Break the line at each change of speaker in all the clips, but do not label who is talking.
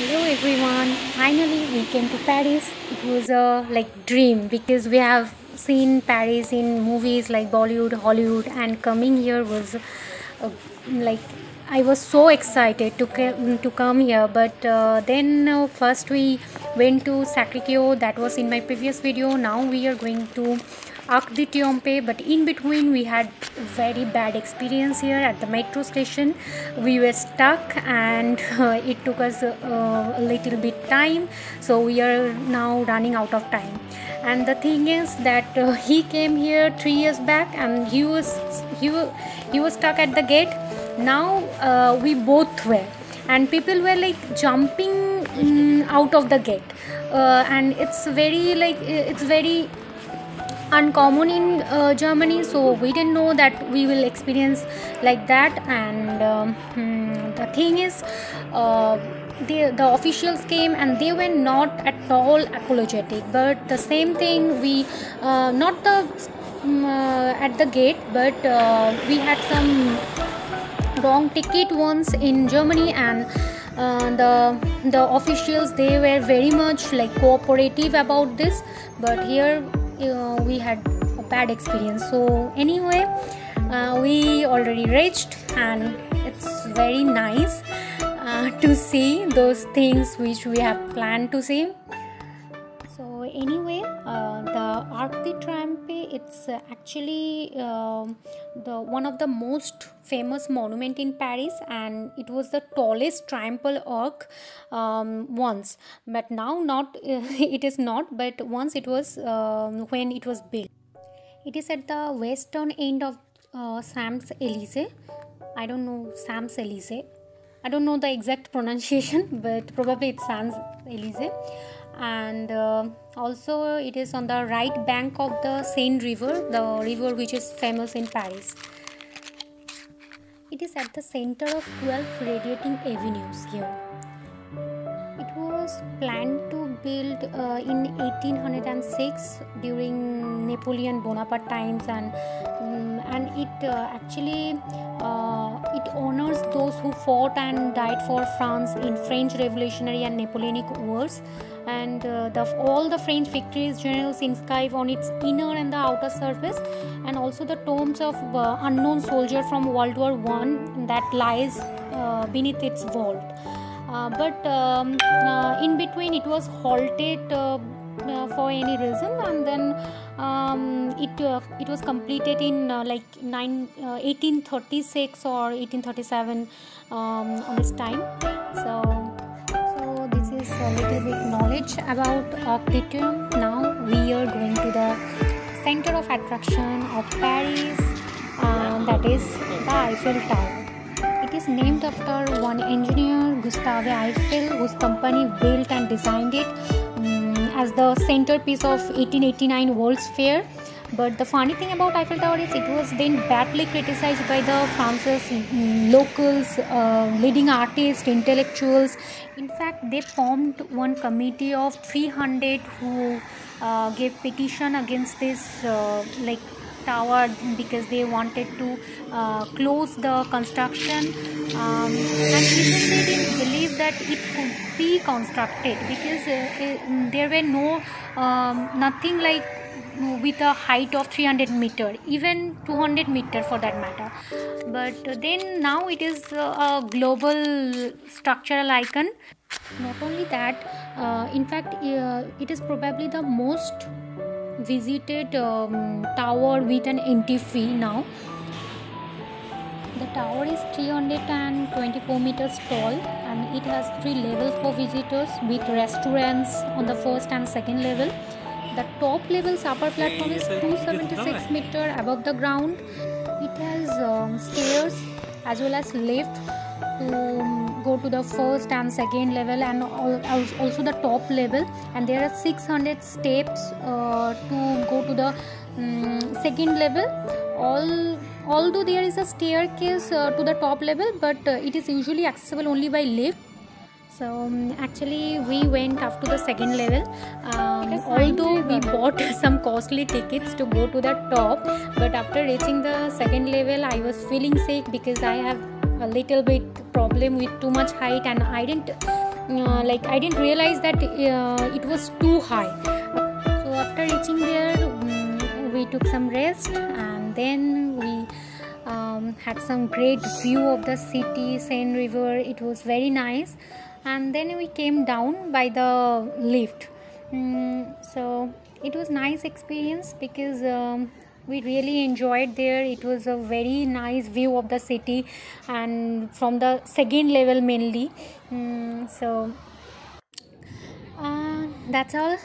Hello everyone. Finally we came to Paris. It was a dream because we have seen Paris in movies like Bollywood, Hollywood, and coming here was like I was so excited to come here. But then first we went to Sacré-Cœur. That was in my previous video. Now we are going to Arc de Triomphe, but in between we had very bad experience here at the metro station. We were stuck and it took us a little bit time, so we are now running out of time. And the thing is that he came here 3 years back and he was stuck at the gate. Now we both were, and people were like jumping out of the gate, and it's very uncommon in Germany, so we didn't know that we will experience like that. And the thing is, the officials came and they were not at all apologetic, but the same thing we not the at the gate, but we had some wrong ticket once in Germany, and the officials, they were very much like cooperative about this, but here we had a bad experience. So anyway, we already reached, and it's very nice to see those things which we have planned to see. So anyway, the Arc de Triomphe, it's actually the one of the most famous monument in Paris, and it was the tallest triumphal arch once, but now not it is not, but once it was when it was built. It is at the western end of Champs-Élysées. I don't know, Champs-Élysées. I don't know the exact pronunciation, but probably it's Champs-Élysées. And also it is on the right bank of the Seine river, the river which is famous in Paris. It is at the center of 12 radiating avenues here. It was planned to build in 1806 during Napoleon Bonaparte times, and it actually it honors those who fought and died for France in French Revolutionary and Napoleonic wars, and all the French victories generals inscribe on its inner and the outer surface, and also the tombs of unknown soldier from World War I that lies beneath its vault. But in between it was halted for any reason, and then it was completed in 1836 or 1837 on this time. So this is a little bit knowledge about Arc de Triomphe. Now we are going to the center of attraction of Paris, that is the Eiffel Tower. It is named after one engineer, Gustave Eiffel, whose company built and designed it as the centerpiece of 1889 World's Fair. But the funny thing about Eiffel Tower is it was then badly criticized by the France's locals, leading artists, intellectuals. In fact, they formed one committee of 300 who gave petition against this tower, because they wanted to close the construction, and even they didn't believe that it could be constructed, because there were nothing like with a height of 300 meter, even 200 meter for that matter. But then now it is a global structural icon. Not only that, in fact it is probably the most visited tower with an entry fee now. The tower is 324 meters tall, and it has 3 levels for visitors with restaurants on the first and second level. The top level's upper platform is 276 meters above the ground. It has stairs as well as lift to go to the first and second level, and also the top level, and there are 600 steps to go to the second level. Although there is a staircase to the top level, but it is usually accessible only by lift. So actually we went up to the second level, although we bought some costly tickets to go to the top, but after reaching the second level I was feeling sick because I have a little bit problem with too much height, and I didn't like I didn't realize that it was too high. So after reaching there, we took some rest, and then we had some great view of the city, Seine River. It was very nice, and then we came down by the lift. So it was nice experience because we really enjoyed there. It was a very nice view of the city, and from the second level mainly. So that's all.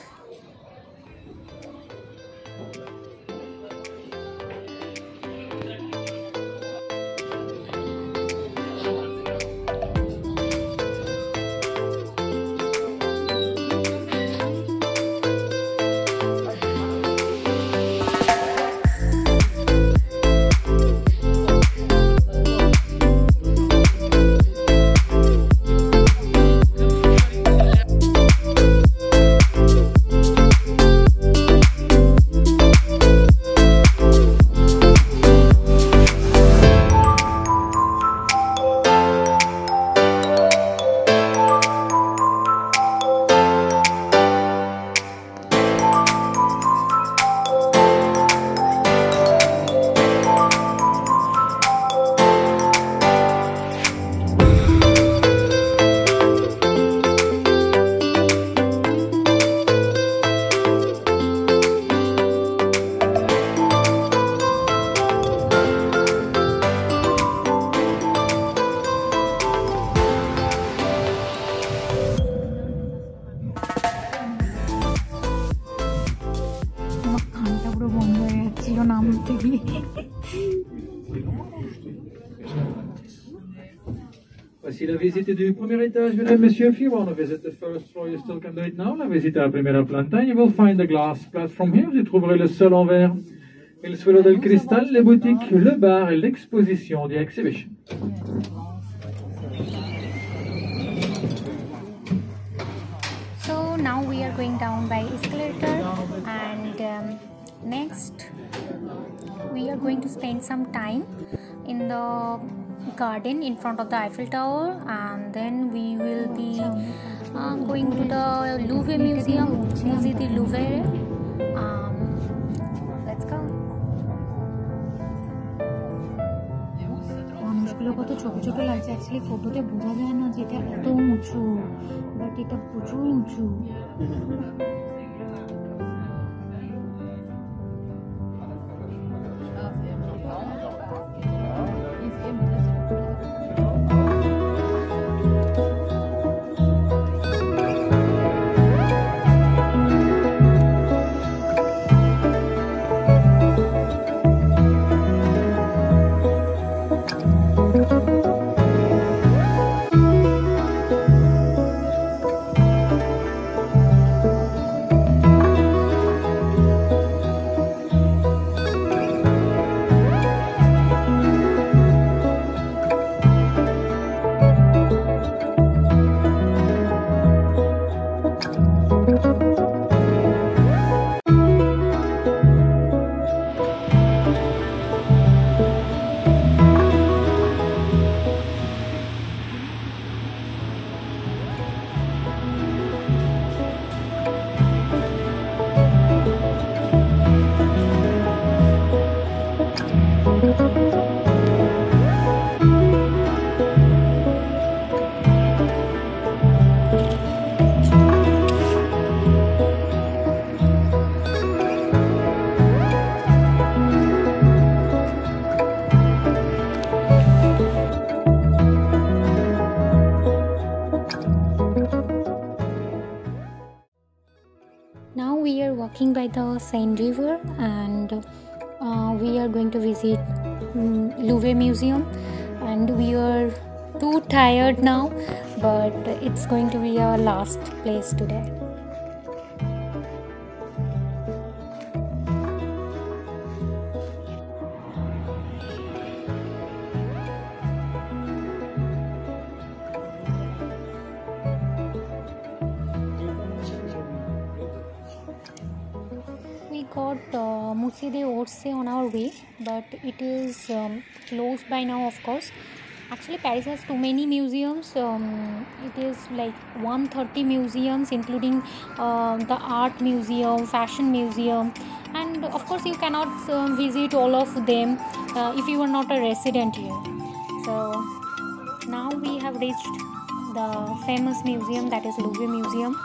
Voici la visite du premier étage, mesdames et messieurs. If you want to visit the first floor, you still can do it now. La visite à la primera planta. You will find the glass platform here. Vous y trouverez le sol en verre, il suelo del cristal, les boutiques, le bar et l'exposition, the exhibition.
So now we are going down by escalator, and next we are going to spend some time in the garden in front of the Eiffel Tower, and then we will be going to the Louvre Museum, Musée du Louvre. Let's go. মানুষগুলো কত ছোট ছোট লাগছে, actually ফটোতে বোঝা যায় না যে এটা এত উঁচু, বাট এটা প্রচুর উঁচু। Now we are walking by the Seine River, and we are going to visit Louvre Museum, and we are too tired now, but it's going to be our last place today. We got Musée d'Orsay on our way, but it is closed by now, of course. Actually, Paris has too many museums. It is like 130 museums, including the art museum, fashion museum, and of course, you cannot visit all of them if you are not a resident here. So now we have reached the famous museum, that is Louvre Museum.